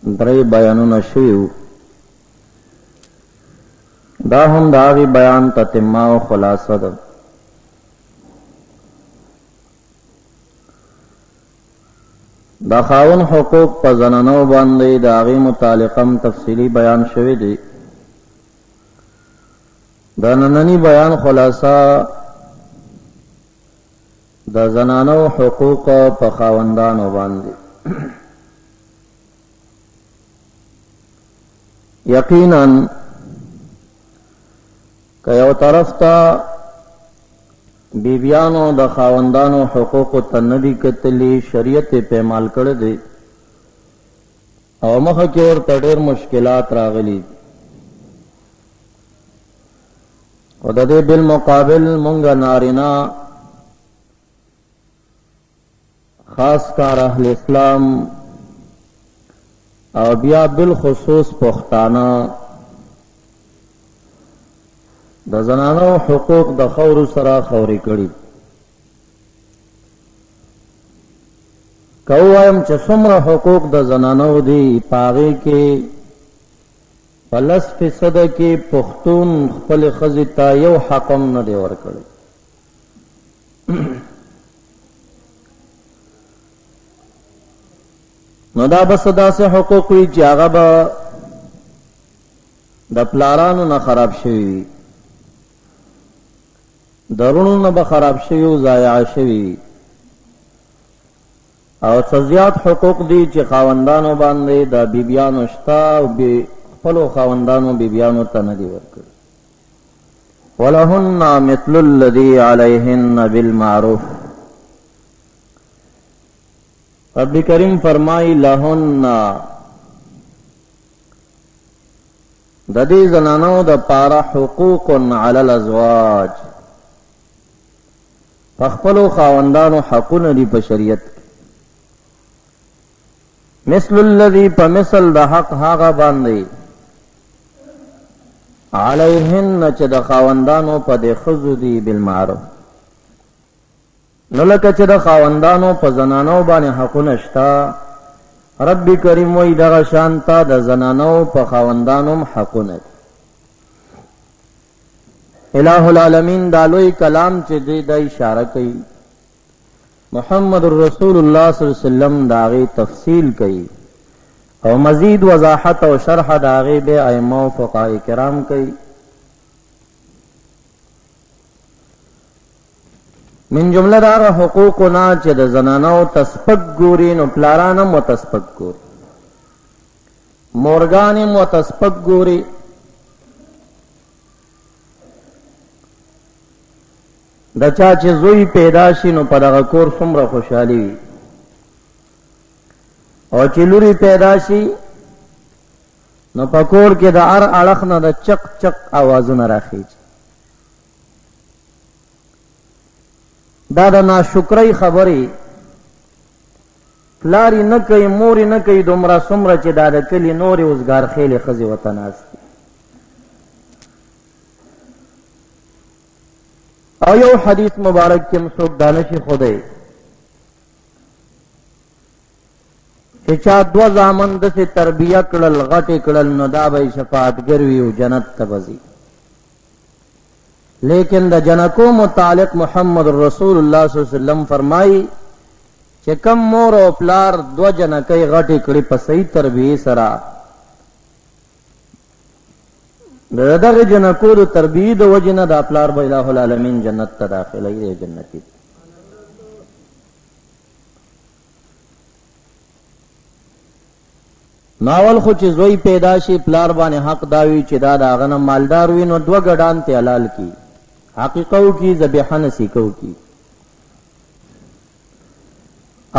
درې بیانونه شوي دا هم د هغې بیان تتمه او خلاصه ده. د خاوند حقوق په زنانو باندې د هغې متعلقه تفصیلي بیان شوی دی. د ننني بیان خلاصه د زنانو حقوق په خاوندانو باندې. یقینا که یو طرف ته بیبیانو د خاوندانو حقوق ته ندي کتلي، شریعت پیمال کړی دی او مخه کې ورته ډېر مشکلات راغلي، او د دې بالمقابل مونږ نارینه خاص کار اهل اسلام او بیا بالخصوص پښتانه د زنانو حقوق د خورو سره خوري کړي. که ووایم چې څومره حقوق د زنانو دي، په هغې کې په 10% کې پښتون خپلې ښځې ته یو حق هم نه دی ورکړی. نو دا بس داسې حقوق وي چې هغه به د پلارانو نه خراب شوي وي، درونو نه به خراب شوي او ضایع شوي، او څه زیات حقوق دي چې خاوندانو باندې د بیبیانو شته او خپلو خاوندانو بیبیانو ته نه دي ورکړي. ولهن مثل الذي عليهن بالمعروف. رب کریم فرمائی لهن د دې زنانو د پاره حقوق علی الازواج، فخپلو خاوندانو حقونه دي په شریعت کې. مثل الذي فمثل د حق هغه باندې علیهن چې د خاوندانو په دې ښځو دي بالمعروف. نو لکه چې د خاوندانو په زنانو باندې حقونه شته، رب کریم وایي دغه شانته د زنانو په خاوندانو حقونه دي. الہ العالمین دا لوی کلام چې دی د اشاره کوي، محمد رسول الله صلی الله علیه وسلم دا غي تفصیل کوي او مزید وضاحت او شرح دا غي به ائمه او فقهای کرام کوي. من جمله دا حقوقنا چې د زنانو تسپک ګوري، نو پلارانم متسپک ګوري، مورګانم متسپک ګوري. د چا چې زوی پیدا شي نو په دغه کور څومره خوشحالي وي، او چې لوري پیدا شي نو په کور کې د هر اړخ نه د چق چق آوازونه راخیږي. دا د ناشکرۍ خبرې پلاری نه کوي، مورې نه کوي، دومره څومره چې دا د کلي نورې اوزګار خېلې ښځې ورته ناستې. او یو حدیث مبارک کې څوک دا نشي ښودی چې چا دوه زامن داسې تربیه کړل، غټې کړل، نو دا به یې شفاعتګر وي او جنت ته به ځي. لیکن د جنکو متعلق محمد رسول الله صلی الله علیه وسلم فرمایي چې کم مور او پلار دوه جنکۍ غټې کړي په صحیح تربیې سره، دغه جنکو د تربیې د وجې نه دا پلار به الہ العالمین جنت ته داخلوي، دی جنتي. ناول خو چې زوی پیدا شي پلار باندې حق داوي چې دا د هغه نه مالدار وي، نو دوه ګډان ته حلال کی، عقیقه کی، ذبیحه نسیکو کی،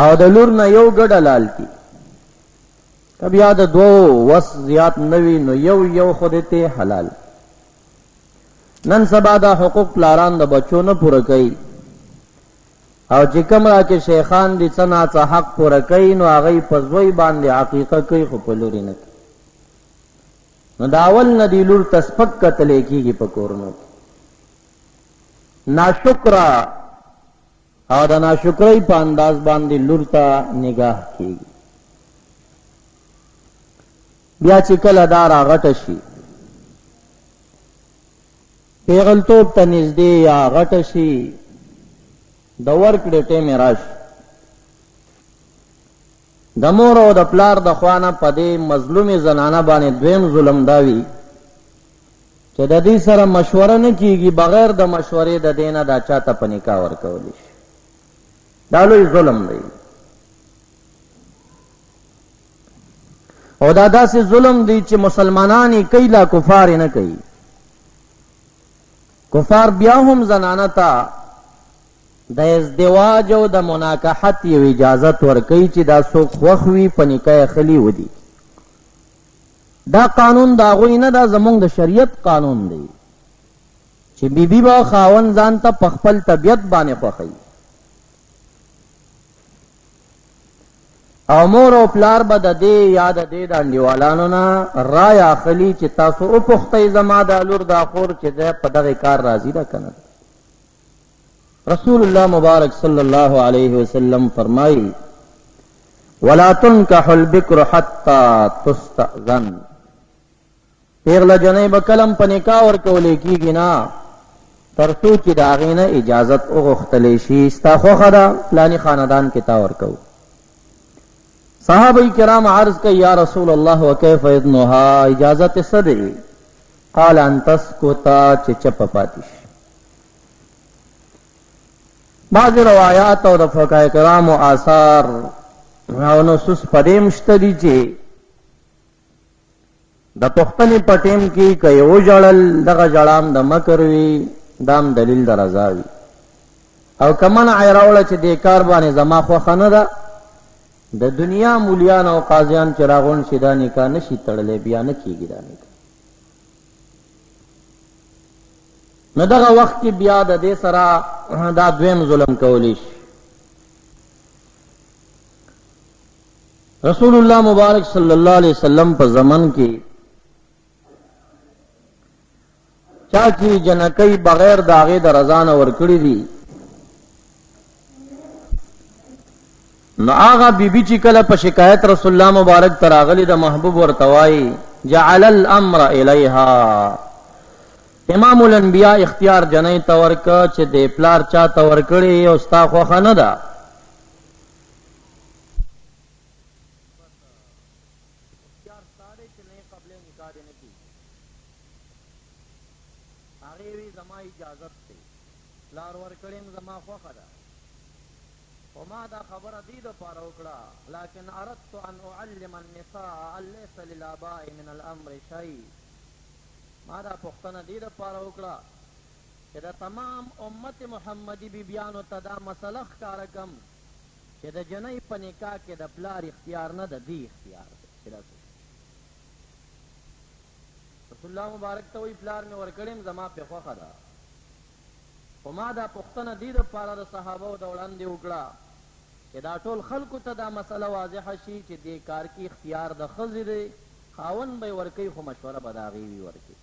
او د لور نه یو ګډ حلال کی. کبھی یاد دو وس زیات نوی نو یو خودتے حلال. نن سبا دا حقوق پلاران د بچو نه پوره کوي، او چې کوم را کې شیخان دي څنا څه حق پوره کوي، نو هغه په زوی باندې عقیقه کوي خو په لوري نه کوي. نو دا اول نه دی لور تسپک کتلې کېږي په کورونو کې، ناشکره او د ناشکرۍ په انداز باندې لور ته نگاه کېږي. بیا چې کله دا راغټه شي پیغلتوب ته نږدې یا غټه شي د ورکړې ټیمې راشي د مور او د پلار د خوانه په دې مظلومې زنانه باندې دویم ظلم دا وي چې د دې سره مشوره نه کیږي بغیر د مشورې د دینه دا چاته په نکاح ورکولی شي دا لوی ظلم دی او دا داسې ظلم دی چې مسلمانان یې کوي لا کفار یې نه کوي کفار بیا هم زنانه ته د ازدواج او د مناکحت یو اجازت ورکوي چې دا څوک خوښ وي په نکاح خلی ودي دا قانون د هغوی نه دا زمونږ د شریعت قانون دی چې بیبي به خاوند ځان ته په خپل طبیعت باندې خوښوي او مور او پلار به د دې یا د دې د انډیوالانو نه رای اخلي چې تاسو وپوښتئ زما د لور دا خور چې دی په دغه کار راضي ده که نه رسول الله مبارک صلی الله علیه وسلم فرمایي ولا تنکح البکر حتی تستأذن پیغله جنۍ به کلم په نکاح ورکولی کېږي نه تر څو چې د هغې نه اجازت وغوښتلی شي ستا خوښه ده فلاني خاندان کې تا ورکوو صحابه کرام عرض کئی یا رسول اللہ وکیف اذنها اجازت صدی قال ان تسکتا چه چپ پاتش بعض روایات او د فقهای کرام و آثار او نصوص پدیم شتدی چه د پختنی پټیم کی که یو جړل دغه جړام د مکر وی دام دلیل د رضا وی او کمن عیراوله چې د کار باندې زما خوښه نه ده د دنیا مولیان او قاضیان چې راغون شي دا نکاح نشي تړلی بیا نه کېږي دا نکاح نو دغه وخت کې بیا د دې سره دا دویم ظلم کولی شي رسول الله مبارک صلی الله علیه وسلم په زمن کې چا چې جنکۍ بغیر د هغې د رضا نه ورکړي دي نو آغا بی بی چی کله په شکایت رسول الله مبارک تراغلی د محبوب ورتوائی جعل الامر الیها امام الانبیاء اختیار جنئی تورک چې د پلار چا تورکړي او ستا خوښه نه ده اختیار ستا دی چې نه قبل نکاح دې نه کېږي هغې وی زما اجازت دی پلار ورکړی زما خوښه ده وما دا خبر دی د پاره وکړه لكن اردت ان اعلم النساء ليس للاباء من الامر شيء ما دا پختنه دی د پاره وکړه چې د تمام امت محمدی بیبیانو ته دا مسله ښکاره کم چې د جنۍ په نکاح کې د پلار اختیار نه د دی اختیار دی رسول الله مبارک ته وی پلار مې ورکړم زما په خوښه ده خو ما دا پختنه دی د پاره د صحابه د وړاندې وکړه چې دا ټول خلکو ته دا مسله واضحه شي چې دې کار کې اختیار د ښځې دی خاوند به یې ورکوي خو مشوره به د هغې وي ورکوي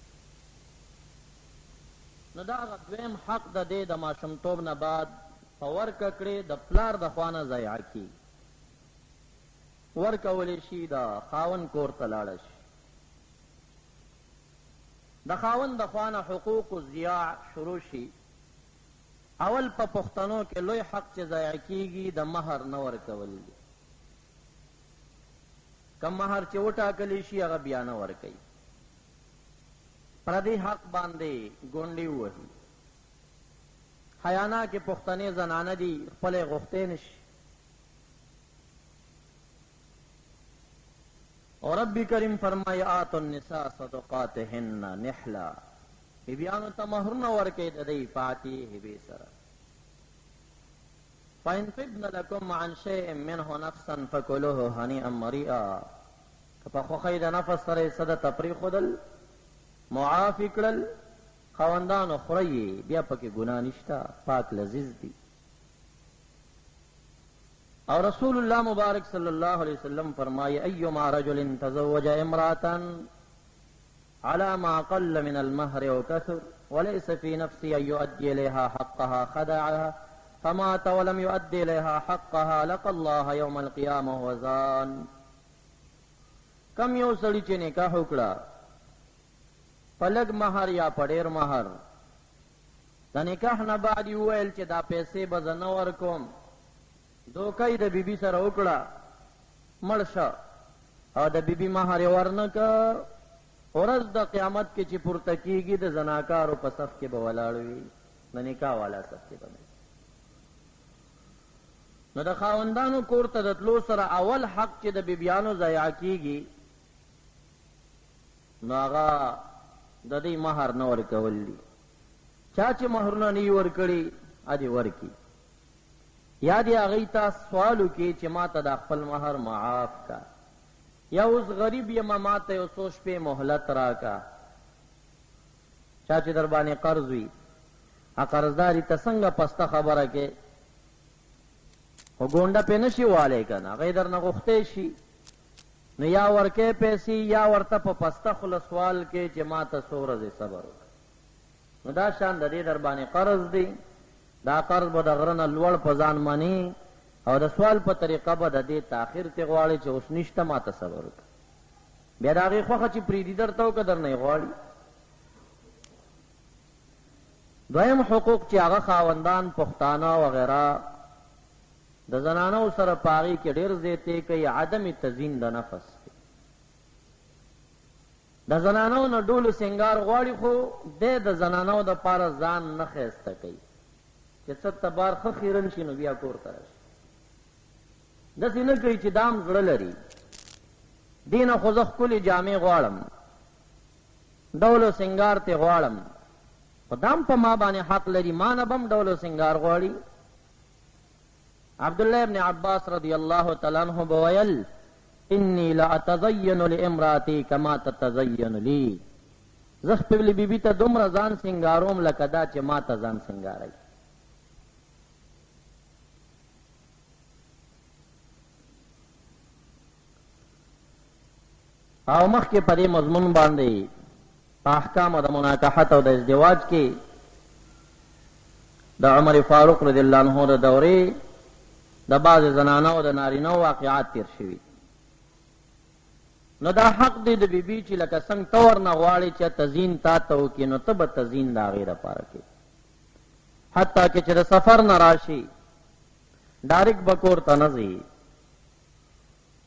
نو دا هغه دویم حق د دې د ماشومتوب نه بعد په ورکه کړې د پلار د خوا نه ضایع کېږي ورکولی شي د خاوند کور ته لاړه شي د خاوند د خوا نه حقوق ضیاع شروع شي اول په پښتنو کې لوی حق چې ضایع کېږي د مهر نه ورکول دي کم مهر چې وټاکلی شي هغه بیا نه ورکوي پردی حق باندې ګونډې ووهي حیانا کې پښتنې زنانه دي خپلې غوښتې نشي اور رب کریم فرمائی آتوا النساء صدقاتهن نحلا بیبیانو ته مهرونه ورکوي د دوی په عطیې هبې سره فإن طبن لكم عن شيء منه نفسا فكلوه هنيئا مريئا که په خوښۍ د نفس سره یې څه د تفریح ښودل معافي کړل خاوندانو خورئ بیا پکې ګناه نشته پاک لذیذ دي اور رسول اللہ مبارک صلی اللہ علیہ وسلم فرمائے ایما رجل تزوج امرأة على ما قل من المهر وكثر وليس في نفسه أن يؤدي إليها حقها خدعها فمات ولم يؤدي إليها حقها لقى الله يوم القيامة وزان کم یو سړي چې نکاح وکړه په لږ مہر یا په ډېر مہر، د نکاح نه بعد یې وویل چې دا پیسې به زه نه ورکوم، دوکه یې د بیبي سره وکړه، مړ شه او د بیبي مہر یې ورنه که، ورځ د قیامت کې چې پورته کېږي د زناکارو په صف کې به ولاړ وي، د نکاح والا صف کې به. نو د خاوندانو کور ته د تلو سره اول حق چې د بیبیانو ضایع کېږي نو هغه د دې مہر نه ورکول دي. چا چې مہرونه نه یې ورکړي ادې ورکړي، یا دې هغوی ته سوال وکړي چې ما ته د خپل مہر معاف کا، یا اوس غریب یم ما ته یو څو شپې مهلت راکا. چا چې در باندې قرض وي قرضداري ته څنګه پسته خبره کې، خو ګونډه پې نشي والی که نه، هغې در نه غوښتی شي، نو یا ورکې پیسې یا ورته په پسته خوله سوال کې چې ما ته څو ورځې صبر وکړه. نو دا شان د دې در باندې قرض دی، دا قرض به د غره نه لوړ په ځان مني او د سوال په طریقه به د دې تاخیر ته غواړي چې اوس نشته ما ته صبر وکړه، بیا د هغې خوښه چې پرېږدي درته وکړه در نه یې غواړي. دویم حقوق چې هغه خاوندان پښتانه وغیره د زنانو سره په هغې کې ډېر زیاتې کوي، عدم تزیین د نفس دی. د زنانو نه ډول سنگار غواړي خو دی د زنانو دپاره ځان نه ښایسته کوي چې څه تبار ښه خیرن شي نو بیا کور ته راشي، داسې نه کوي چې دام زړه لري، دې نه خو زه ښکلې جامې غواړم، ډول و سنگار ته غواړم، خو دام په ما باندې حق لري، ما نه به هم ډول و سنگار غواړي. عبدالله ابن عباس رضی الله تعالی عنہ بویل انی لاتزین لامراتی کما تتزین لی، زه خپلې بیبي ته دومره ځان سنگاروم لکه دا چې ما ته ځان سنگاروي. او مخکې په دې مضمون باندې په احکامو د مناکحت او د ازدواج کې د عمر فاروق رضی الله عنه د دورې د بعض زنانو او د نارینو واقعات تیر شوي. نو دا حق دی د بیبي چې لکه څنګه ته ورنه غواړې چې تزیین تا ته وکړي نو ته به تزیین د هغې دپاره کوې، حتی که چې د سفر نه راشي ډایرکټ به کور ته نه ځي،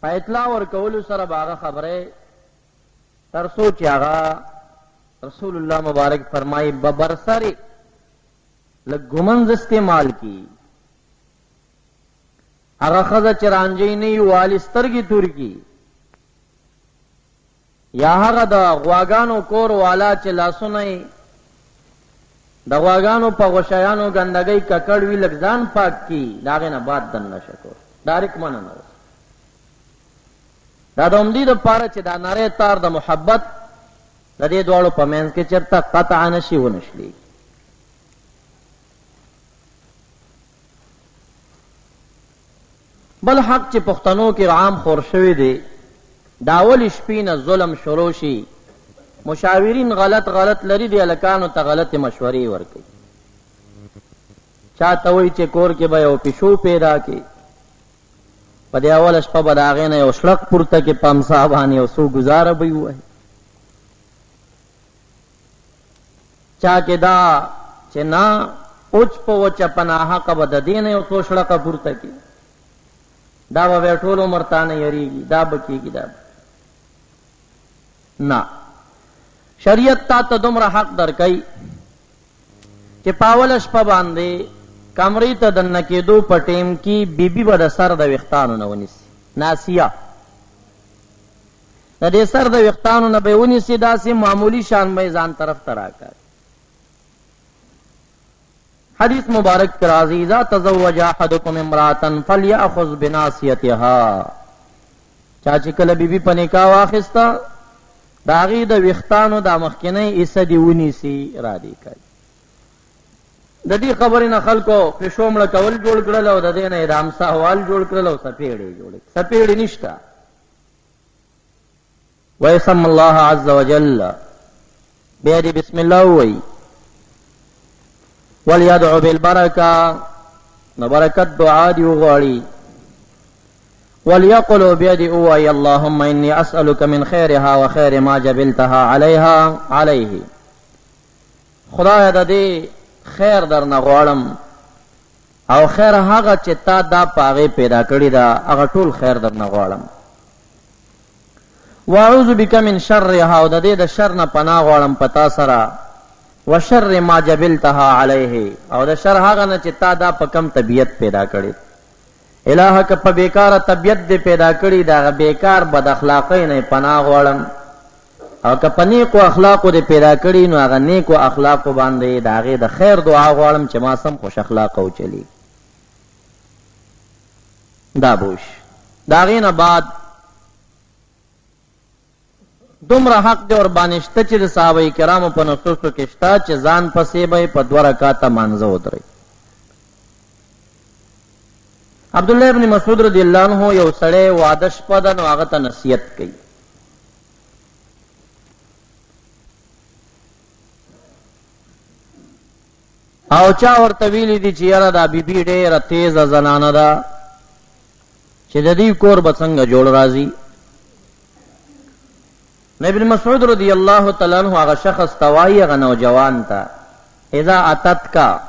په اطلاع ورکولو سره به هغه خبرې تر څو چې هغه رسول الله مبارک فرمایي ببرسر لږ ګمنځ استعمال کی، هغه ښځه چې رانجۍ نه وي والي سترګې تور کی، یا هغه د غواګانو کور والا چې لاسونه یې د غواګانو په غوشیانو ګندګۍ ککړ وي لږ ځان پاک کی، د هغې نه بعد دننه شه کور، ډایرکټ منع نه وه. دا د همدې دپاره چې دا نری تار د محبت د دې دواړو په منځ کې چېرته قطعه نشي ونشلي. بل حق چې پښتنو کې عام خور شوی دی، دا اول شپې نه ظلم شروع شي، مشاورین غلط لري، دی هلکانو ته غلطې مشورې ورکوي، چا ته وایي چې کور کې به یو پیشو پیدا کړي، په دې اوله شپه به د هغې نه یو شړق پورته کړي په امسا باندې یو څو ګزاره به یې ووایي، چا کې دا چې نه اوچ په وچه په ناحقه به د دې نه یو څو شړقه پورته کړي، دا به ټول عمر تا نه یریږي، دا به کېږي، دا نه. شریعت تا ته دومره حق درکوي چې په اوله شپه باندې کمرې ته دننه کېدو په ټیم کې بیبي به د سر د ویښتانو نه ونیسي، ناسیه د دې سر د ویښتانو نه به یې ونیسي، داسې معمولي شان به یې ځان طرف ته راکاږي. حدیث مبارک کی راضی اذا تزوج احدکم امرأة فلیأخذ بناصیتها، چا چې کله بیبي په نکاح واخیسته د هغې د ویښتانو دا مخکینی حصه دې ونیسي را دې کوي. د دې خبرې نه خلکو پیشو مړه کول جوړ کړل او د دې نه یې د امسا حوال جوړ کړل او څپېړې جوړ کړې، څپېړې نشته. ویسم الله عز وجل، بیا دې بسم الله ووایي، ولیدعو بالبرکه، نو برکت دعا دی وغواړي، وليقلوا بيدي اوي اللهم اني اسألك من خيرها وخير ما جبلتها عليه. خدای د دې خیر درنه غواړم او خیر هغه چې تا دا پاغه پیدا کړی دا هغه ټول خیر درنه غواړم. واعوذ بک من شرها او د دې د شر نه پناه غواړم پتا سره. وشر ما جبلتها علیه او د شر هغه نه چې تا دا په کم طبیعت پیدا کړی. الہ که په بیکاره طبیعت دې پیدا کړی دا بیکار بد اخلاقی نه پناه غواړم او که په نیکو اخلاقو دې پیدا کړی نو هغه نیکو اخلاقو باندې د هغې د خیر دعا غواړم چې ما سم خوش اخلاقه وچلی. دا بوش د هغې نه بعد دومره حق دی ورباندې شته چې د صحابه کرامو په نصوصو کې شته چې ځان پسې به په 2 رکعاته مانځه ودرئ. عبدالله ابن مسعود رضی الله عنه یو سړی واده شپه ده نو هغه ته نصیحت کوي. او چا ورته ویلي دي چې یاره دا بیبي ډېره تیزه زنانه ده چې د دې کور به څنګه جوړ راځي. نو ابن مسعود رضی الله تعالی عنہ هغه شخص ته وایي هغه نوجوان ته اذا اتتکا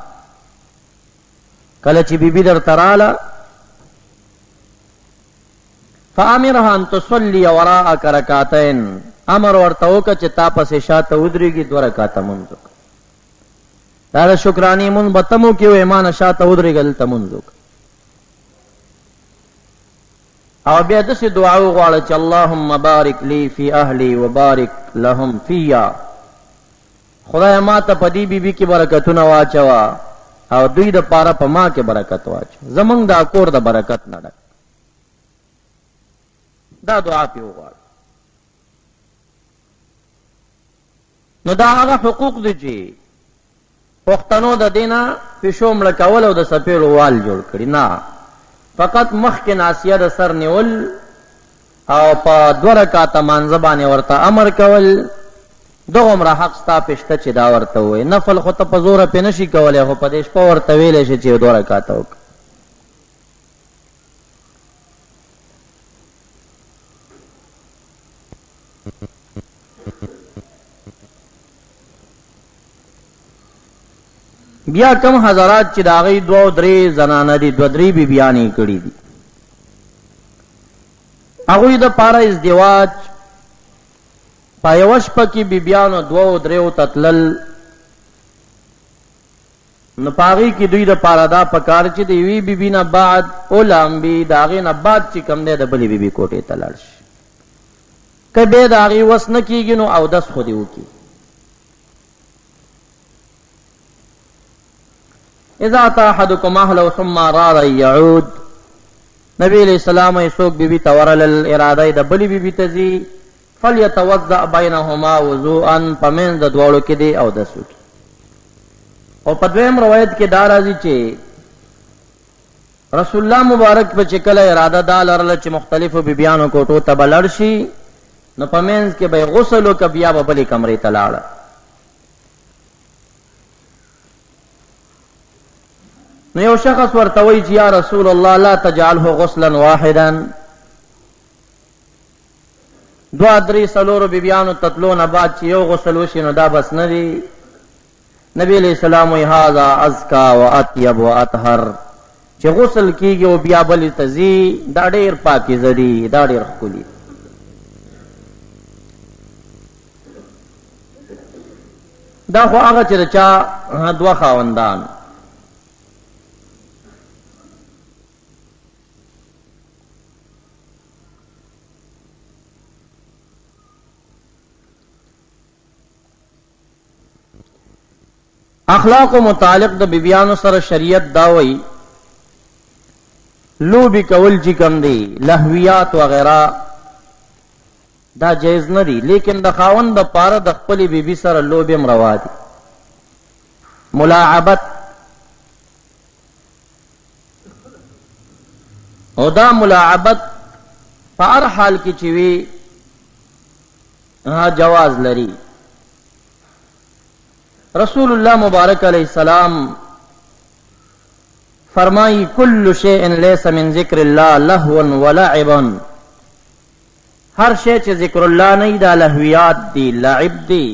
کله چې بیبي درته راله فامرها ان تصلي وراءك ركعتين امر ورته وکړه چې تا پسې شاته ودرېږي 2 رکعاته مونځ وکړه. دا د شکرانې مونځ به ته مو کې وې ما نه شاته ودرېږه دلته مونځ وکړه. او بیا داسې دعا وغواړه چې اللهم بارک لی فی اهلی وبارک لهم فیا. خدای ما ته په دې بیبي کې برکتونه واچوه او دوی د پاره په ما کې برکت واچوه. زمونږ دا کور د برکت نه ډک. دا دعا پی وغواړه. نو دا هغه حقوق دي چې پښتنو د دینه پیشو مړه کول او د سپېړو وال جوړ کړي نه، فقط مخکې ناسیه د سر نیول او په 2 رکعاته مانځه باندې ورته امر کول. دغومره حق ستا پشته چې دا ورته ووایي. نفل خو ته په زوره پې نشي کولی خو په دې شپه ورته ویلی شي چې 2 رکعاته وکړه. بیا کم حضرات چې د هغې 2-3 زنانه دي 2-3 بیبیانې کړي دي هغوی د پاره ازدواج په یوه شپه کې بیبیانو 2-3 ته تلل نو په هغې کې دوی د پاره دا پکار چې د یوې بیبي نه بعد اولامبي د هغې نه بعد چې کم دی د بلې بیبي کوټې ته لاړ شي. که بیا د هغې وس نه کېږي نو اودس خو دې وکړي. اذا اتا احدكم اهله ثم اراد ان يعود نبی علیہ السلام ای څوک بیبي ته ورلل اراده د بلې بیبي ته ځي فليتوضأ بينهما وضوءا پمنځ د دواړو کې دی اودس وکړي. او په دویم روایت کې دا راځي چې رسول الله مبارک په چې کله اراده دا لرله چې مختلفو بیبیانو کوټو ته به لاړ شي نو پمنځ کې به غسل وکړه بیا به بلې کمرې ته لاړه. نو یو شخص ورته وایي چې یا رسول الله لا تجعله غسلا واحدا 2-3 بیبیانو تطلو نه بعد چې یو غسل وشي نو دا بس نه دی. نبی علیہ السلام وی هذا ازکا و اطیب و اطهر چې غسل کیږي او بیا بلې ته ځي دا ډېر پاکیزه دي دا ډېر ښکلي. دا خو هغه چې د چا 2 خاوندان اخلاق متعلق د بیبیانو سره شریعت دا وایي لوبي کول چې کم دی لهویات وغیرہ دا جایز نه دي، لیکن د خاوند د پاره د خپلې بیبي سره لوبې هم روا دي. ملاعبت او دا ملاعبت په هر حال کې چې وي جواز لري. رسول الله مبارک علیہ السلام فرمائی کل شیء لیس من ذکر اللہ لہوا ولعبا، ہر شے چھ ذکر اللہ نہیں دا لہویات دی لعب دی،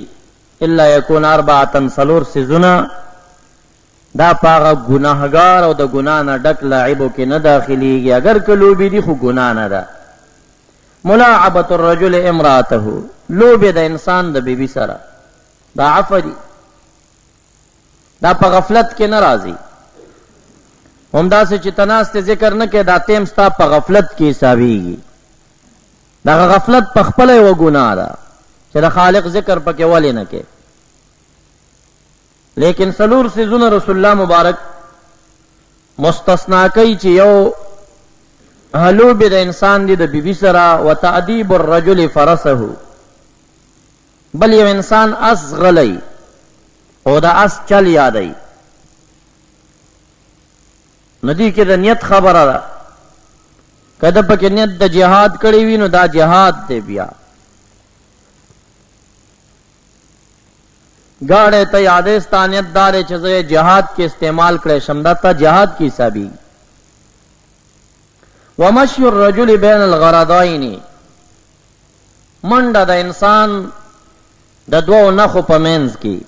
الا یکون اربعتن سلور سزنا دا پاغا گناہگار او دا گناہ نا ڈک لعبو کی نہ داخلی گی، اگر کلوبی دی خو گناہ نہ دا۔ ملاعبت الرجل امراتہ، لوبی دا انسان دا بی بی سرا دا عفو دی، دا پا غفلت کے نرازی، ہم دا سے چتناس تے ذکر نہ کہ دا تیم ستا پا غفلت کی حسابی گی، دا غفلت پا خپلے و گناہ دا چہ دا خالق ذکر پا کے والی نہ کے۔ لیکن سلور سیزون رسول اللہ مبارک مستثنا کئی چی یو حلوب دا انسان دی دا بی بی سرا و تعدیب الرجل فرسہو، بل یو انسان اس غلی او دا اس چل یادئی، ندی کی دا نیت خبر دا کدا پا کی نیت دا جہاد کری وی نو دا جہاد دے بیا، گاڑے تا یادستا نیت دارے چیزے جہاد کے استعمال کرے شمدتا جہاد کی حسابی۔ ومشی الرجل بین الغرضائن، منڈا دا انسان دا دو نخو پا مینز کی،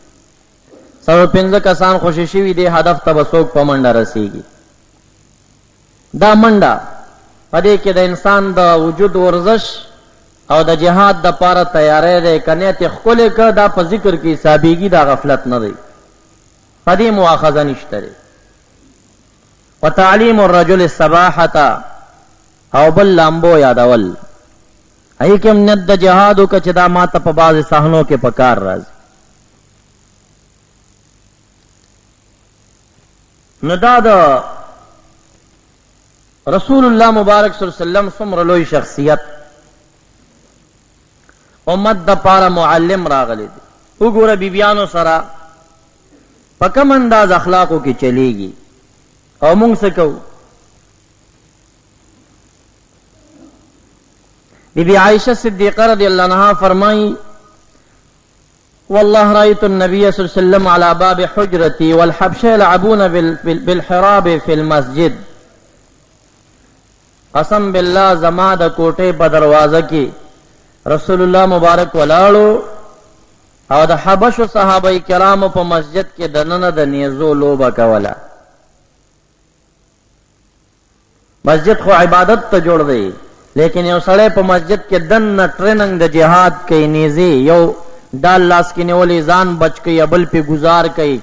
سو پنزہ کسان خوششوی دے ہدف تا بسوک پا منڈا رسی گی، دا منڈا پدے کہ دا انسان دا وجود ورزش او دا جہاد دا پارا تیارے دے کنیت خکلے کا دا پا ذکر کی حسابیگی دا غفلت نہ دے، پدے مواخذہ نشترے۔ و تعلیم الرجل السباحتا، او بل لامبو یادول، ایکم نیت دا جہادو کا چدا ماتا پا باز سہنوں کے پکار راز۔ ندا دا رسول اللہ مبارک صلی اللہ علیہ وسلم سمر لوی شخصیت، امت دا پارا معلم راغلی دی، اگورا بیبیانو سرا پکم انداز اخلاقوں کی چلے گی، او منگ سکو بی بی عائشہ صدیقہ رضی اللہ عنہا فرمائی واللہ رأیت النبی صلی اللہ علیہ وسلم علی باب حجرتی والحبشہ یلعبون بالحراب فی المسجد، قسم باللہ زما دا کوٹے پا دروازہ کی رسول اللہ مبارک ولاړو او دا حبش و صحابہ کرام پا مسجد کے دنن دا نیزو لوبا کولا۔ مسجد خو عبادت تا جوڑ دے، لیکن یو سڑے پا مسجد کے دن ٹریننگ دا جہاد کئی نیزی یو ڈال لاس کی نیولی زان بچ کئی ابل پہ گزار کئی،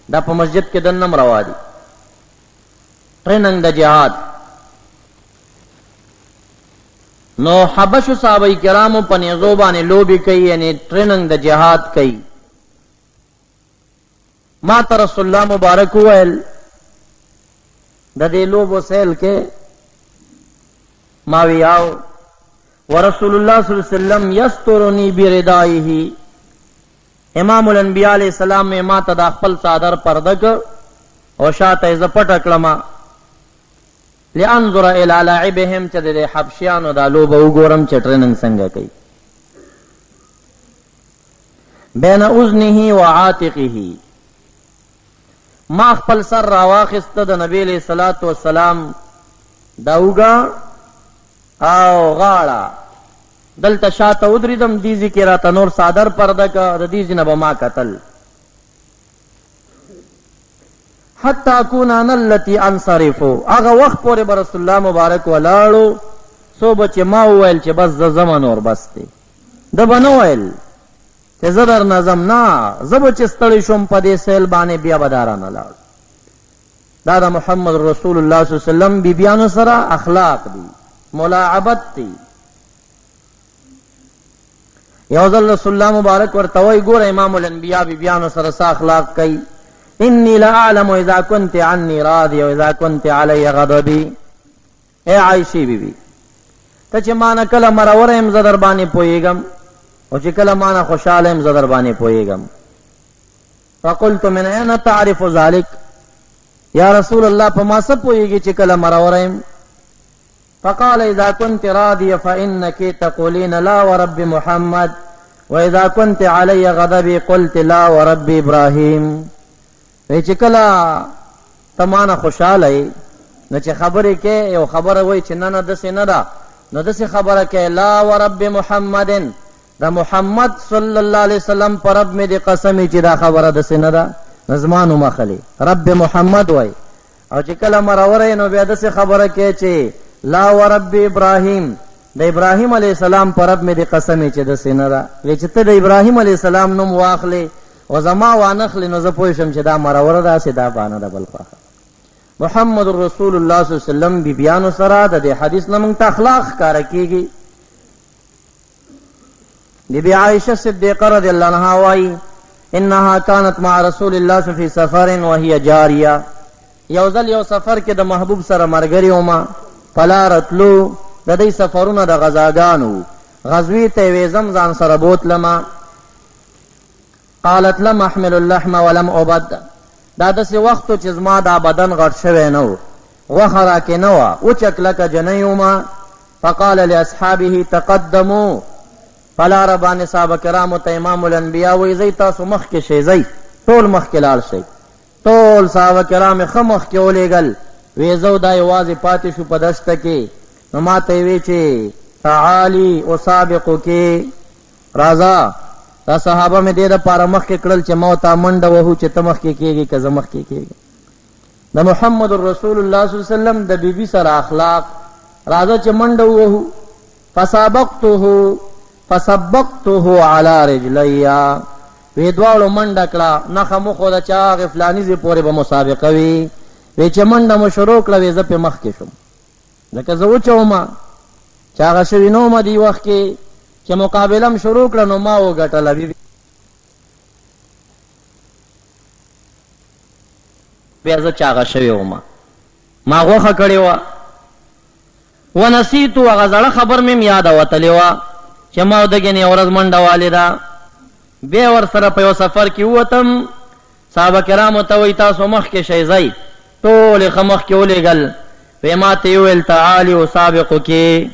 دا پا مسجد کے دن نم روا دی ٹریننگ دا جہاد۔ نو حبش صحابہ کرامو پا نیزوبانی لوبی کئی، یعنی ٹریننگ دا جہاد کئی۔ ما تا رسول اللہ مبارک ویل دا دے لوبو سیل کے ماوی آو ورسول اللہ صلی اللہ علیہ وسلم یسترنی بردائیہی، امام الانبیاء علیہ السلام میں ما تا دا خپل صادر پردک او شاعت زپٹ اکلما لانظر الى لعبهم چا دے حبشیانو دا لوبا اگورم چا ٹریننگ سنگا کئی۔ بین اذنہی و عاتقہی، ما خپل سر راواخست دا نبی علیہ السلام دا اوگا او غاڑا دلتا شاعتا ادریدم دیزی کی راتا نور صادر پردکا دا دیزی نبا ما قتل حتی اکون انا اللتی انصرفو، آغا وقت پورے برسول اللہ مبارک ولاړو سو بچے ما ویل چے بس زمن اور بستے دبا نو ویل چے زدر نظم نا زب چے ستڑی شم پدے سیل بانے بیا بدارانا لاړ۔ دادا محمد رسول اللہ صلی اللہ علیہ وسلم بی بیانو سرا اخلاق دی، ملاعبت دی۔ یوزل رسول اللہ مبارک ورطوئی گور امام الانبیاء بی بیانو سرا سا اخلاق کئی، انی لأعلم اذا کنت عنی راضی و اذا کنت علی غضبی، اے عائشی بی بی تا چی مانا کلا مرورم زدر بانی پوئیگم و چی کلا مانا خوشالم زدر بانی پوئیگم۔ فقلت من این تعرف ذالک، یا رسول اللہ پا ما سب پوئیگی چی کلا مرورم؟ فقال اذا كنت راضية فإنك تقولين لا ورب محمد واذا كنت علي غضبي قلت لا ورب ابراهيم، وی چکلا تمانه خوشاله نو چې خبرې کې یو خبره وای چې نه دسې نه ده نو دسې خبره کې لا ورب محمدن دا محمد صلی الله علیه وسلم پر رب مې دې قسم چې دا خبره دسې نه ده نظمانو مخلي رب محمد وای او چې کله مروره نو بیا دسې خبره کې چې لا ورب ابراهیم د ابراهیم علیه السلام پر رب مې دې قسم چې دسې نه ده وی چې ته د ابراهیم علیه السلام نوم واخلې او زما وانخلې نو زه پوه شم چې دا مروره داسې دا بانه ده بل خواخه محمد رسول الله صلی الله علیه وسلم بی بیانو سره د دې حدیث نه موږ ته اخلاق ښکاره کېږي بی عائشہ صدیقہ رضی اللہ عنہا وائی انها كانت مع رسول الله في سفر وهي جاريه یوزل یو سفر کې د محبوب سره مرګري وما فلا رتلو د دې سفرونه د غزاګانو غزوی ته ویزم ځان سره بوتلما قالت لم احمل اللحم ولم ابد دا داسې وختو چې زما دا بدن غټ شوی نه و غوښه راکې نه وه اوچک لکه جنۍ ومه فقال لاصحابه تقدموا فلاره باندې صحابه کرامو ته امام الانبیا وایي ځئ تاسو مخکې شئ ځئ ټول مخکې لاړ شئ ټول صحابه کرام یې ښه مخکې ولېږل ویې زه دا یوازې پاتې شو په دشته کې نو ما ته یې وی چې تعالي اسابقو کې راځه دا صحابه مې دې دپاره مخکې کړل چې ما ورته منډه وهو چې ته مخکې کېږې که زه مخکې کېږم د محمد رسول الله صلی الله علیه وسلم د بیبي سره اخلاق راځه چې منډه ووهو فسبقته على رجلیا وی دواړو منډه کړه نښه مو ښوده چې هغې فلاني ځای پورې به مسابقه وي وی چې منډه مو شروع کړه وی زه پې مخکې شوم ځکه زه وچومه چې هغه شوي نه ومه دې وخت کې چې مقابله م شروع کړه نو ما وګټله بیا زه چې هغه شوې ومه ما غوښه کړې وه ونسیتو هغه زړه خبر مې م یاده وتلې وه چې ما ودګنې ورځ منډه والې ده بیا ورسره په یو سفر کې ووتم صحابه کرامو ته وایي تاسو مخکې شئ ځئ ټول یې ښه مخکې ولېږل وی ما ته یې وویل تعالي اسابقو کې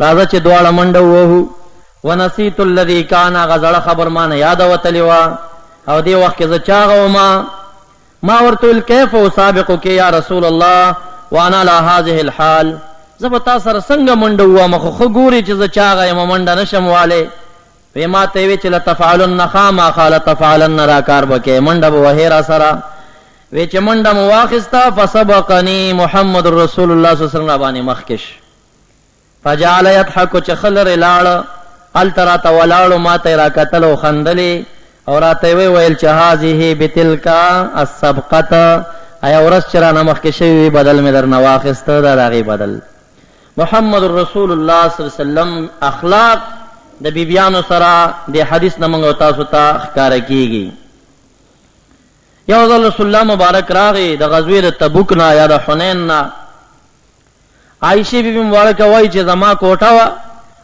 راځه چې دواړه منډه ووهو ونسیت الذي کان هغه زړه خبر ما نه یاده وتلې وه او دې وخت کې زه چاغه ومه ما ورته ویل کیف اسابقو کې یا رسول الله وانا لا هذه الحال زه به تا سره څنګه منډه ووهمه خو ښه ګورې چې زه چاغه یم منډه نشم والی وی ما ته یې وی چې لتفعلن خامخا لتفعلن را کار به کې منډه به وهې را سره وی چې منډه مو واخیسته فسبقني محمد رسول الله صلی الله علیه وسلم را باندې مخکې فجعل یضحکو چې ښه لرې لاړه هلته راته ولاړو ما ته یې را کتل او خندلې او راته یې ویل چې هذه بتلکا السبقه ایا ورځ چې رانه مخکې شوي وي بدل مې درنه واخیسته دا د هغې بدل محمد رسول الله صلی الله علیه وسلم اخلاق د بیبیانو سره د حدیث نه موږ تاسو ته ښکاره کېږي یو ځل رسول الله مبارک راغی د غزوې د تبوک نه یا د حنین نه عایشې بیبي مبارکه وایي چې زما کوټه وه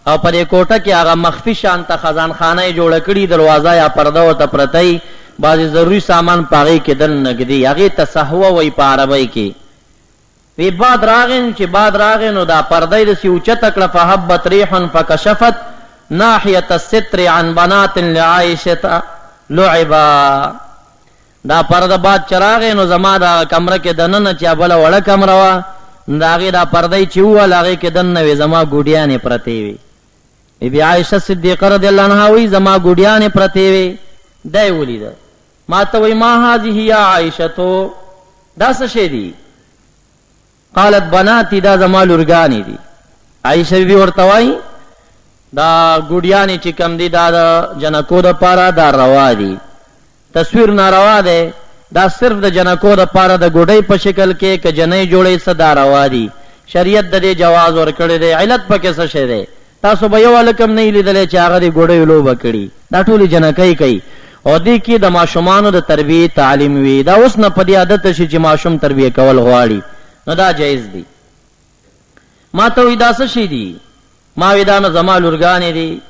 او په دې کوټه کې هغه مخفي شانته خزان خانه یې جوړه کړي دروازه یا پرده ورته پرته بعضې ضروري سامان په هغې کې دننږدي هغې ته صحوه وایي په عربۍ کې وی باد راغی چې باد راغی نو دا پرده یې داسې اوچته کړه فهبت ریح فکشفت ناحیة الستر عن بنات لعائشة لعبا دا پرده باد چراغی نو زما دا کمره کې دننه چې بله وړه کمره وه د هغې دا پردی چې ووهل هغې کې دننه وې زما ګوډیانې پرتې وې بی عایشه صدیقه رضی الله عنها وی زما ګوډیانې پرتې وې دی ولیده ما ته وی ما هذه یا عایشتو دا څه شی دي قالت بناتی دا زما لورګانې دي عایشه بیبي ورته وایي دا ګوډیانې چې کم دي دا د جنکو دپاره دا روا دي تصویر ناروا دی دا صرف د جنکو دپاره د ګوډۍ په شکل کې که جنۍ جوړی څه دا روا دي شریعت د دې جواز ورکړی دی علت پکې څه شی دی تاسو به یو هلک هم نه یې لیدلی چې هغه د ګوډیو لوبه کړي دا ټولې جنکۍ کوي او دې کې د ماشومانو د تربیې تعلیم وي دا اوس نه په دې عادت شي چې ماشوم تربیه کول غواړي نو دا جایز دي ما ته وایي دا څه شي دي ما وی دا نو زما لورګانې دي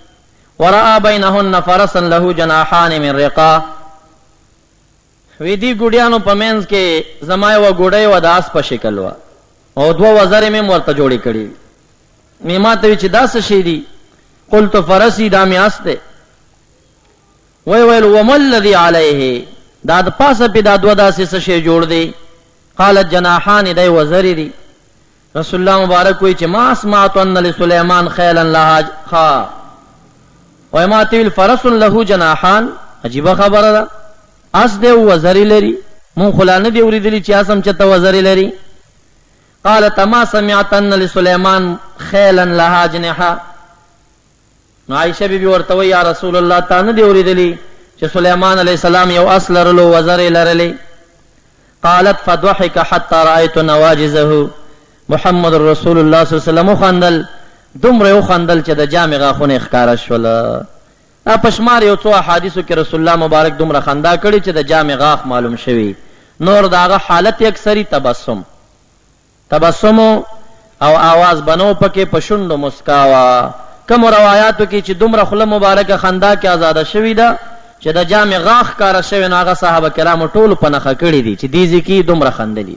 ورأى بینهن فرسا له جناحان من رقا وی دی ګوډیانو په منځ کې زما یوه ګوډۍ وه د آس په شکل وه او دوه وزرې مې هم ورته جوړې کړې مې ما ته وی چې دا څه شی دي قلت فرسی دا مې آس دی وی ویل وما الذي علیه دا د پاسه پې دا دوه داسې څه شی جوړ دی قالت جناحان دی وزری دی. رسول الله مبارک وی چې ما اسمعت ان لسليمان خيلا لها خا و ما تل فرس له جناحان. عجیب خبره ده، اس دی وزری لري، مون خلانه دی اوریدلی چې اسم چته وزری لري. قالت ما سمعت ان لسليمان خيلا لها جناحا. نو عائشہ بی بی ورته وی یا رسول الله تا نه دی اوریدلی چې سليمان علیہ السلام یو اس لرلو وزری لرلی. قالت فضحك حتى رأيت نواجزه. محمد رسول الله صلی الله علیه وسلم خندل، دومره خندل چې د جامع غاخونه ښکارا شول. پشمار یو څو احادیثو کې رسول الله مبارک دومره خندا کړي چې د جامع غاخ معلوم شوی. نور داغه حالت اکثری تبسم او आवाज بنو پکې پښوندو مسکاوا. کوم روایتو کې چې دومره خله مبارکه خندا کې آزاد شوی ده چې د جامع غاخ کار شوی، هغه صحابه کرامو ټول په نخښه کړي دي چې دیږي کې دومره خندلې.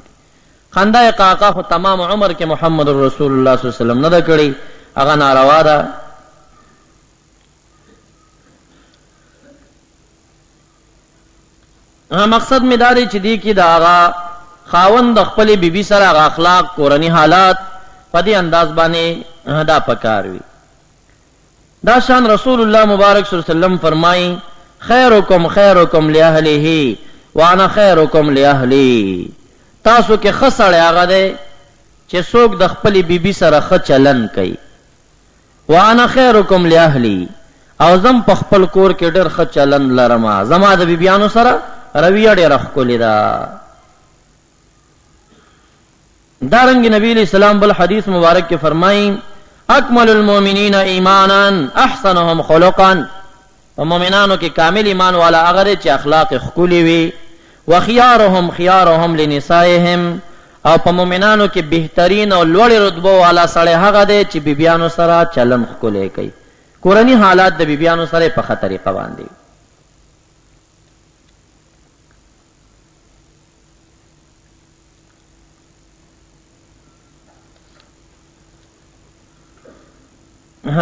خندا قاقا خو تمام عمر کې محمد رسول الله صلی الله علیه وسلم نه ده کړی، هغه ناروا ده. مقصد می داری چې دی کې دا هغه خاوند خپل بیبي سره هغه اخلاق کورنی حالات په دې انداز باندې دا پکار وي. دا شان رسول الله مبارک صلی الله علیه وسلم فرمایي خیرکم خیرکم لاهله وانا خیرکم لاهلی. تاسو کې خسړی هغه دی چې څوک د خپل بیبي سره ښه چلن کوي. وانا خیرکم لاهلی، او زم په خپل کور کې ډېر ښه چلن لرم. زما د بیبیانو سره رویه ډېره ښکلې ده. دارنګ نبی علیہ السلام بل حدیث مبارک کې فرمایي اکمل المؤمنین ایمانا احسنهم خلقا. ومؤمنانو کې کامل ایمان والا هغه چې اخلاق ښکلي وي. وخيارهم خيارهم لنسائهم، او په مؤمنانو کې بهترین او لوړ رتبه والا سړی هغه دی چې بیبیانو سره چلن ښکلی کوي. کورنی حالات د بیبیانو سره په ښه طریقه باندې.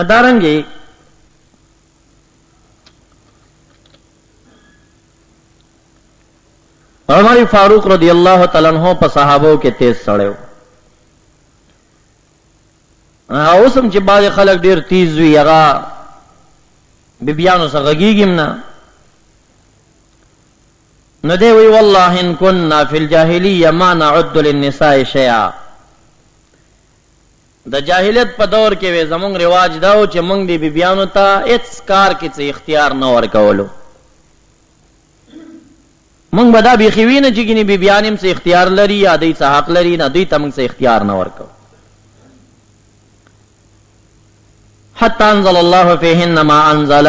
دارنګې عمر فاروق رضی اللہ تعالیٰ عنہ په صحابو کې تیز سړیو. اوسم چې بعض خلک ډیر تیز وي، هغه بیبیانو څخه غږیږي نه. نو دی وی والله ان كنا فی الجاهلیه ما نعد للنساء شیئا. د جاهلیت په دور کې زمونږ رواج دا و چې موږ دی بیبیانو ته هیڅ کار کې څه اختیار نه ورکولو. مونږ به دا بیخي وینه چې ګینې بیبیان هم څه اختیار لري یا دوی څه حق لري، نه دوی ته موږ څه اختیار نه ورکو. حتی انزل الله فیهن ما انزل،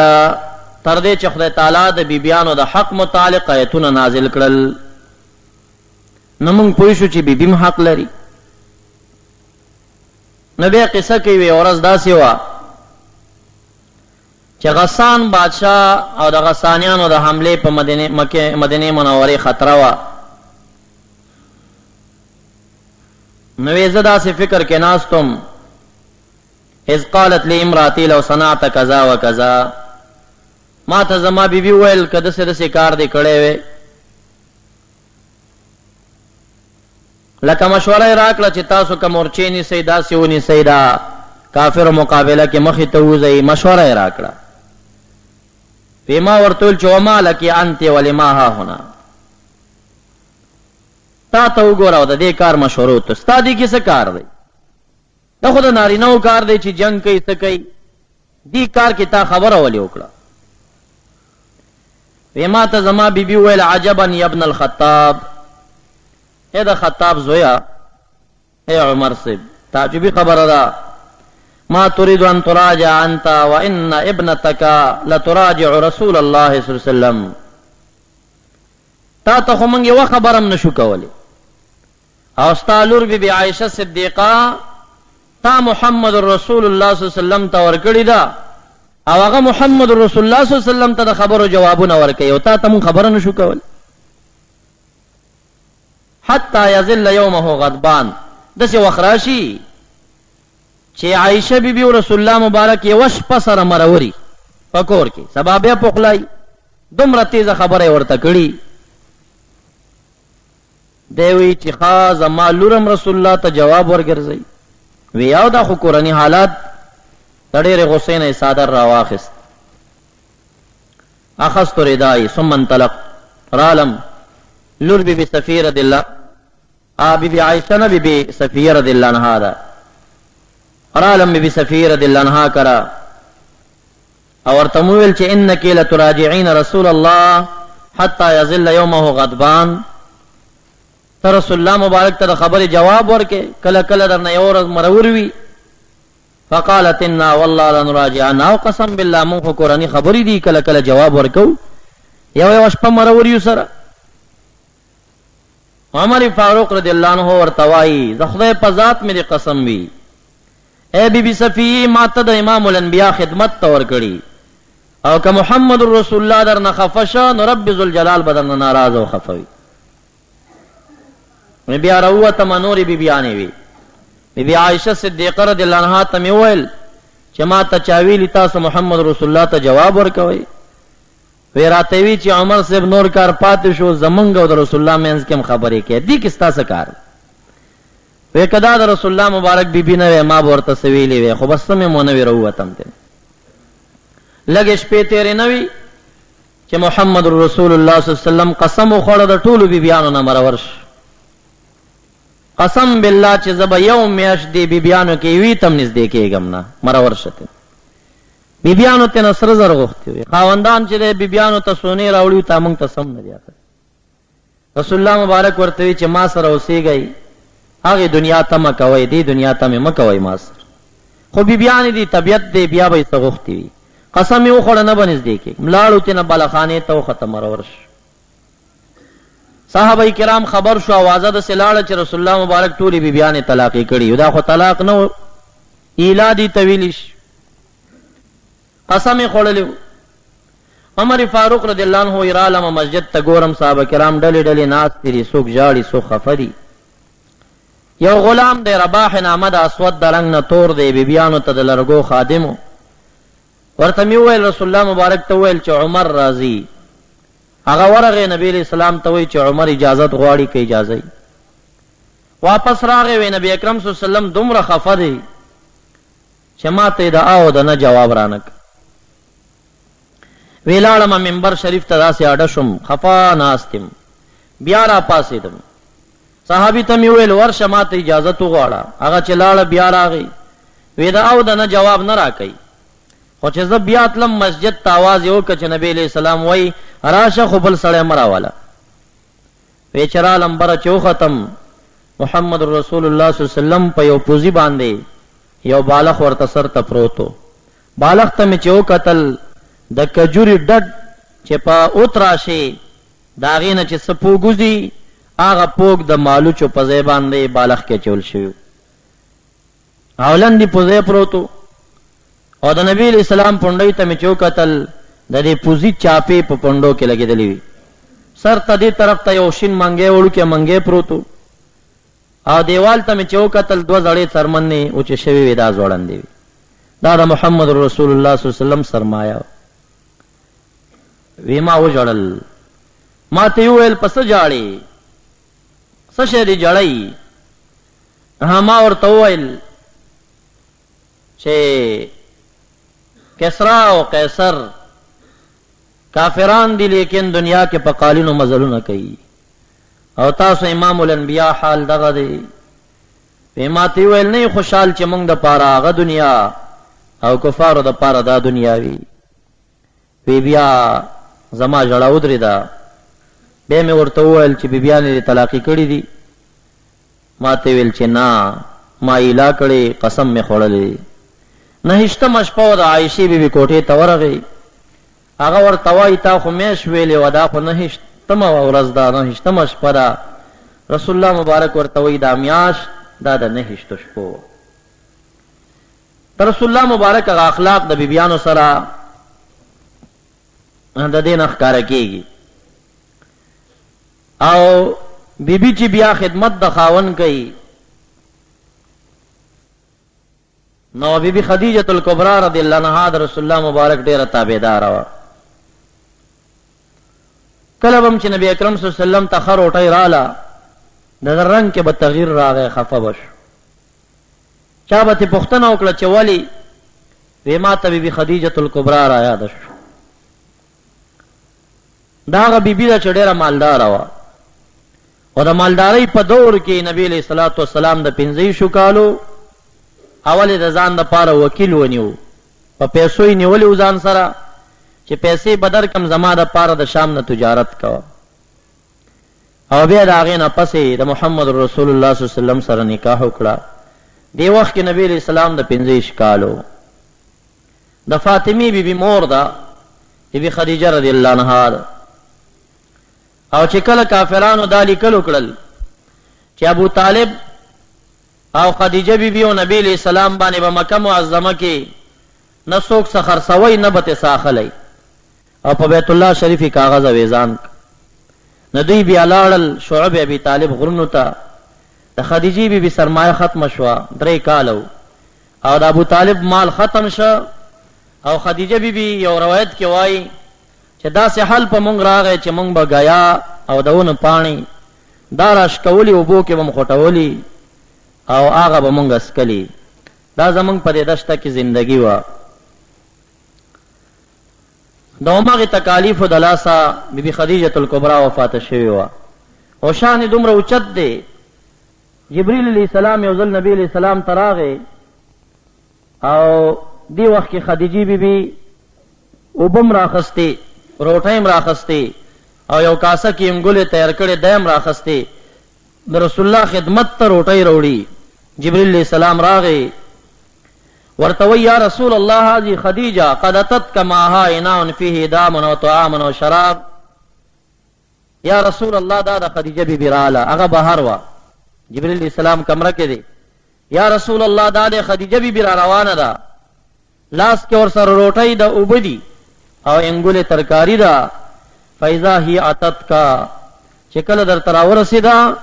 تر دې چې خدای تعالی د بیبیانو د حق متعلق آیتونه نازل کړل. نو موږ پوه شو چې بیبي هم حق لري. نو بیا قصه کوي ورځ داسې وه چې غسان بادشاہ او د غسانیانو د حمله په مدینه منورې خطره وه. نو زه داسې فکر کې ناستم اذ قالت لی امراتی لو صنعت کذا و کذا. ما ته زما بیبي ویل که داسې داسې کار دې کړی وی، لکه مشوره راکړه چې تاسو که مورچې نیسئ داسې ونیسئ، دا کافر مقابله کې مخې ته وځئ. مشوره راکړه. فیما ورتول چې وما لکی انت ولما ها هنا، تا ته وګوره د دې کار مشورو ته ستا دې کې څه کار دی؟ دا خو د نارینهو کار دی چې جنګ کوي څه کوي، دې کار کې تا خبره ولې وکړه؟ ما ته زما بیبي ویل عجبا یا ابن الخطاب، اے د خطاب زویا، اے عمر صاحب تعجبی خبره ده. ما تريد ان تراجع انت وان ابنتك لتراجع رسول الله صلی الله علیه وسلم. تا ته خو موږ یو خبرم نشو کولی، او ستا لور بی بی عائشه صدیقه تا محمد رسول الله صلی الله علیه وسلم ته ورکړی ده، او هغه محمد رسول الله صلی الله علیه وسلم ته د خبرو جوابونه ورکوي، او تا ته موږ خبره نشو کولی. حتی یذل یومه غضبان، داسې وخت راشي چې عائشه بی بی او رسول الله مبارک یوه شپه سره مروري په کور کې، سبا بیا پخلای. دومره تیزه خبره ورته کړي. دیوی چې خاص ما لورم رسول الله ته جواب ورګرځي وی یاو دا خو قرآنی حالات تډېر غصې نه صادر راواخست اخذت ردائی ثم انطلق رالم لور بی بی صفیہ رضی اللہ بی بی عائشہ نا بی بی صفیہ رضی اللہ عنہ دا رالم بی بی صفیہ رضی اللہ عنہ کرا اور تمویل چه انکی لتراجعین رسول اللہ حتی یظل یومه غضبان تا رسول اللہ مبارک تا خبر جواب ورکے کل کل در نیور مروروی فقالت انا والله لنراجعنا وقسم بالله من خو قرآنی خبری دی کل کل جواب ورکو یو شپه مروریو سره عمر فاروق رضی اللہ عنہ ورتوائی زخدای پا ذات میری قسم وی اے بی بی صفی ماتا دا امام الانبیاء خدمت تور کری او که محمد رسول اللہ در نخفشا نو رب ذوالجلال بدن ناراض و خفوی میں بیا روتا منوری بی بیانی وی بی بی عائشہ صدیقہ رضی اللہ عنہ تمی ویل چه ما تا چاویلی تاسو محمد رسول اللہ تا جواب ورکوی وی راتوی چی عمر صاحب نور کار پاتی شو زمنگ و دا رسول اللہ مینز کم خبری که دی کستا سکار وی کدا دا رسول اللہ مبارک بی بی نوی ما بورتا سویلی وی خو بستم مونوی روتم تی لگش پی تیرے نوی چی محمد رسول اللہ صلی اللہ علیہ وسلم قسم و خورد دا طولو بی بیانو نمرورش قسم بالله چې زب یوم میاش دی بیبیانو کې وی تم نږدې کېږم نه مرورشته بیبیانو ته نصر زر غوښتي وي خاوندان چې بیبیانو ته سونی راوړي تا مونږ ته سم نه دی رسول الله مبارک ورته وی چې ما سره اوسېږي هغه دنیا ته مکوي دی دنیا ته مکوي ما سره خو بیبیان دی طبیعت دی بیا به څه غوښتي وي قسم یې وخوړه نه بنځدې کې ملاړو ته نه بلخانه ته ختم مرورش صحابه کرام خبر شو आवाज د سلاړه چې رسول الله مبارک ټولي بیبیانه طلاق کړي دا خو طلاق نو ایلادی طویلش قسم خړلې عمر فاروق رضی الله عنه ایرالم مسجد ته ګورم صحابه کرام ډلې ډلې ناس تیری سوق جاړي سو خفدي یو غلام دی رباح نامه د اسود درنګ نه تور دی بیبیانو ته د لرګو خادمو ورته می ویل رسول الله مبارک ته ویل چې عمر راضی هغه ورغه نبی علیہ السلام ته وی چې عمر اجازت غواړي کې اجازه واپس راغی وی نبی اکرم صلی الله علیه وسلم دومره خفه دی چې ماته دا او د نه جواب رانک ویلاړم منبر شریف ته داسې اډه شم خفا ناستم بیا را پاسېدم صحابي ته می ویل ورشه ماته اجازه وغواړه هغه چې لاړ بیا راغی وی دا او د نه جواب نه راکې خو چې زه بیا تلم مسجد ته आवाज یو کچ نبی علیہ السلام وای راشه خو بل سړی مراواله ویچرا لمبر چو ختم محمد رسول الله صلی الله علیه وسلم په یو پوزی باندې یو بالغ ورته سر ته پروتو بالغ ته چو قتل د کجوري ډډ چې په اوتراشه داغې نه چې سپو ګوزي هغه پوک د مالو چو په ځای باندې بالغ کې چول شو اولن دی پوزې پروتو او د نبی علیہ السلام پونډای ته چو قتل د دې پوزي چاپې په پوندو کې لګېدلې وي سر ته دې طرف ته یو شین منګې وړو کې منګې پروتو او دیوال ته مې چو قتل دو زړې څرمنې او چې شوی وي دا ځوړندې وي دا د محمد رسول الله صلی الله علیه وسلم سرمایا وی ما وجړل ما ته ویل پس جاړي څه شه دې جړای ما ورته ویل چې کسرا او قیصر کافران دی لیکن دنیا کے پقالینو مزلونه کوي او تاسو امام الانبیاء حال دغه دی پیماتی ویل نه خوشحال چې موږ د پاره هغه دنیا او کفارو د پاره دا دنیا وی بیا زما جړه ودرې دا به مې ورته ویل چې بیبیانې طلاق کړي دي ماته ویل چې نه ما ایلا کړي قسم مې خوړلې نه هیڅ مشپو د عائشې بیبي کوټې ته ورغی هغه ورته وای تا خو میش ویلې ودا خو نه هیڅ تمه ورځ دا نه هیڅ تمه شپه دا رسول الله مبارک ورته وای دا میاش دا د نه هیڅ شپو رسول الله مبارک هغه اخلاق د بیبیانو سره د دې نه ښکارا کیږي او بیبي چې بیا خدمت د خاون کوي نو بیبي خدیجه الکبرى رضی الله عنها د رسول الله مبارک ډیره تابعدار و کله هم چې نبی اکرم صلی الله علیه وسلم ته خر وټی رااله د رنگ کې به تغییر راغی، خفه بش. چا به ته پوښتنه وکړه چې ولی؟ وی ما ته بیبي خدیجه الکبرا را یاد شو. دا هغه بیبي ده چې ډېره مالداره وه، او د مالدارۍ په دور کې نبی علیه الصلاۃ والسلام د 15 کالو اول د ځان دپاره وکیل ونیو، په پیسو یې نیولي و ځان سره چې پیسې به درکم، زما دپاره د شام نه تجارت کوه. او بیا د هغې نه پسې د محمد رسول الله صلی الله علیه وسلم سره نکاح وکړه. دې وخت کې نبی علیه السلام د 15 کالو. د فاطمې بیبي مور ده بیبي خدیجه رضی الله عنها ده. او چې کله کافرانو دا لیکل وکړل چې ابو طالب او خدیجه بیبي او نبی علیہ السلام باندې به مکه معظمه کې نه څوک څه خرڅوي نه به ترې څه اخلی، او په بیت الله شریفې کاغذ اویزان نو دوی بیا لاړل شعب ابي طالب غرونو ته. د خدیجې بیبي سرمایه ختمه شوه، 3 کاله، او د ابو طالب مال ختم شه. او خدیجه بیبي یو روایت کې وایي چې داسې حل په مونږ راغی چې مونږ به ګیا او د ونو پاڼې دا راشکولي، اوبو کې به م خوټولي او هغه به مونږ اسکلي. دا زمونږ په دې دشته کې زندگی وه. د هماغې تکالیفو د لاسه بیبي خدیجة الکبرا وفاته شوې وه، او شان یې دومره اوچت دی. جبریل علیه السلام یو ځل نبی علیه السلام ته راغی، او دی وخت کې خدیجې بیبي اوبه م راخستې، روټۍ م راخستې، او یو کاسه کې م ګلې تیار کړې دی م راخستې. د رسول الله خدمت ته روټۍ راوړي. جبریل علیہ السلام راغی ورته وی یا رسول الله هذه خدیجه قد اتتك معها اناء فيه دام وطعام وشراب. یا رسول الله دا د خدیجه بیبي رااله، هغه بهر وه، جبریل علیہ السلام کمره کې دی. یا رسول الله دا د خدیجه بیبي را روانه ده، لاس کې ورسره روټۍ ده، اوبه دي او انګولې ترکاری ده. فاذا هي اتتك، چې کله درته راورسېده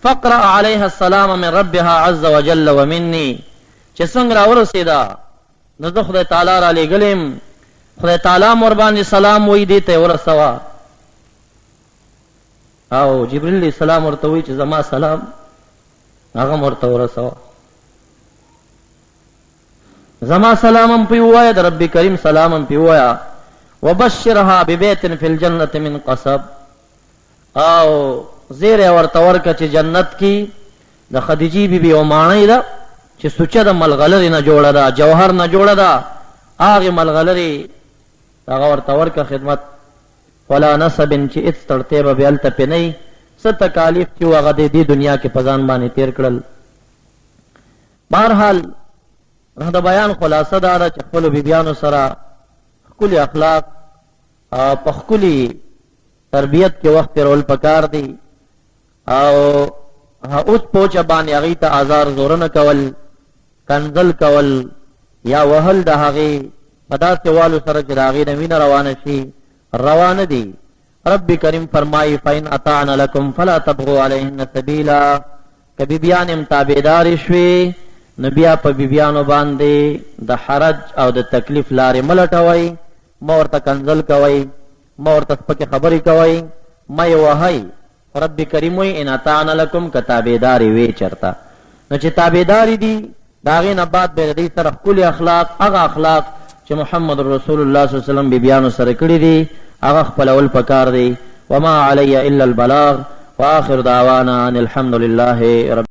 فقرأ عليها السلام من ربها عز وجل ومني، چې څنګه راورسېده نو زه خدای تعالی را لېږلم، خدای تعالی مور باندې سلام وایي، دې ته یې ورسوه. او جبریل علیہ السلام ورته وایي چې زما سلام هغه م ورته ورسوه، زما سلام هم پې ووایه، د رب کریم سلام هم پې ووایه. وبشرها ببیت فی الجنة من قصب، او زیر ورته ورکه چې جنت کې د خدیجې بیبي او ماڼۍ ده چې سوچه د ملغلرې نه جوړه ده، جوهر نه جوړه ده، هغې ملغلرې هغه ورته ورکه خدمت. ولا نسب، چې هېڅ تړتې به بې هلته پې نه وي، څه تکالیف چې و هغه د دې دنیا کې په ځان باندې تېر کړل. بهرحال د بیان خلاصه دا ده چې خپلو بیبیانو سره ښکلي اخلاق او په ښکلي تربیت کې وخت تېرول پکار دی، او اوس پوچه باندې هغې ته آزار زورنه کول، کنځل کول یا وهل د هغې په داسې والو سره چې د هغې نه وینه روانه شي، روانه دي. رب کریم فرمایي فإن اطعن لکم فلا تبغوا علیهن سبیلا، که بیبیان م تابعدارې شوې نو بیا په بیبیانو باندې د حرج او د تکلیف لارې مه لټوئ، مه ورته کنځل کوئ، مه ورته سپکې خبرې کوئ، مه یې وهئ. رب کریم وی ان اطعن لکم، که تابعدارې وې چرته، نو چې تابعدارې دي د هغې نه بعد به د دې سره ښکلي اخلاق، هغه اخلاق چې محمد رسول الله صلی الله علیه وسلم بیبیانو سره کړي دي هغه خپلول پکار دی. وما علی الا البلاغ، واخر دعوانا ان الحمد لله رب